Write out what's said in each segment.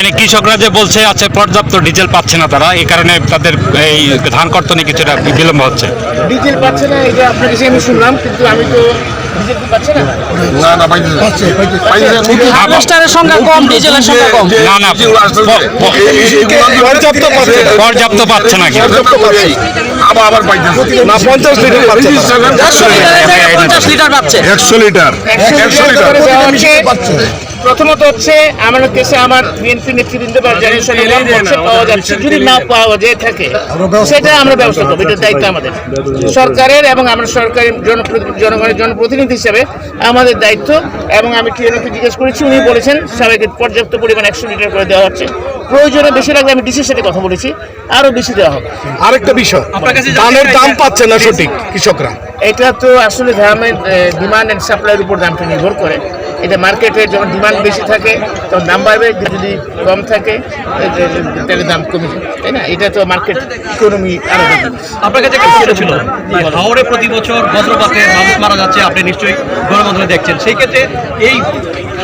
মানে কৃষকরা যে বলছে আছে পর্যাপ্ত ডিজেল পাচ্ছে না তারা, এই কারণে তাদের এই ধান কর্তনে কিছুটা বিলম্ব হচ্ছে। ডিজেল পাচ্ছে না এটা আপনার কাছে আমি শুনলাম, কিন্তু আমি তো ডিজেল পাচ্ছে না। না না পাইতেছে হারভেস্টারের সংখ্যা কম, ডিজেলের সংখ্যা কম। না না পর্যাপ্ত পাচ্ছে না কি আবার পাইতেছে না 50 লিটার পাচ্ছে না। 50 লিটার পাচ্ছে। 100 লিটার 100 লিটার পাচ্ছে। প্রথমত হচ্ছে আমার কাছে আমার বিএনপি নেতৃবৃন্দ বা জেনারেশন পাওয়া যাচ্ছে, যদি না পাওয়া যায় থাকে সেটা আমরা ব্যবস্থা করবো। এটার দায়িত্ব আমাদের সরকারের, এবং আমরা সরকারের জনগণের জনপ্রতিনিধি হিসেবে আমাদের দায়িত্ব। এবং আমি টিএনওকে জিজ্ঞেস করেছি, উনি বলেছেন সবাইকে পর্যাপ্ত পরিমাণ 100 লিটার করে দেওয়া হচ্ছে। প্রয়োজনে বেশি লাগলে আমি ডিসির সাথে কথা বলেছি, আরও বেশি দেওয়া হবে। আরেকটা বিষয়, ধানের দাম পাচ্ছে না সঠিক কৃষকরা। এটা তো আসলে ধানের ডিমান্ড অ্যান্ড সাপ্লাইয়ের উপর দামটা নির্ভর করে। এটা মার্কেটে যখন ডিমান্ড বেশি থাকে তখন দাম বাড়বে, যদি কম থাকে তাহলে দাম কমে যাবে, তাই না? এটা তো মার্কেট ইকোনমি আলাদা জিনিস। আপনার কাছে একটা প্রশ্ন ছিল, হাওড়ে প্রতি বছর বজ্রপাতে মানুষ মারা যাচ্ছে, আপনি নিশ্চয়ই গণমাধ্যমে দেখছেন। সেই ক্ষেত্রে এই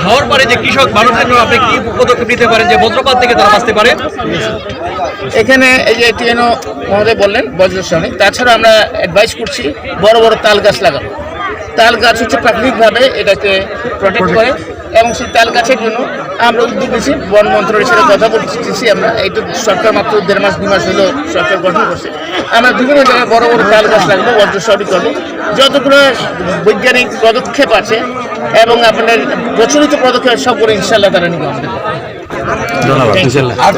হাওড় পারে যে কৃষক মানুষের জন্য আপনি কি পদক্ষেপ নিতে পারেন যে বজ্রপাত থেকে তারা বাঁচতে পারে? এখানে এই যে টিএনও মহোদয় বললেন বজ্রের সঙ্গে, তাছাড়া আমরা অ্যাডভাইস করছি বড় বড় তাল গাছ লাগানো। তাল গাছ হচ্ছে প্রাকৃতিকভাবে এটাকে প্রোটেক্ট করে, এবং সেই তাল গাছের জন্য আমরা উদ্যোগ নিয়েছি। বন মন্ত্রণালয়ের সাথে কথা বলতেছি আমরা। এই তো সরকার মাত্র 1.5 মাস 2 মাস হলো সরকার গঠন করছে। আমরা বিভিন্ন জায়গায় বড় বড় তাল গাছ লাগবো, বজ্র সঠিক করবো। যতগুলো বৈজ্ঞানিক পদক্ষেপ আছে এবং আপনার প্রচলিত পদক্ষেপ সবগুলো ইনশাল্লাহ তারা নিবে। আর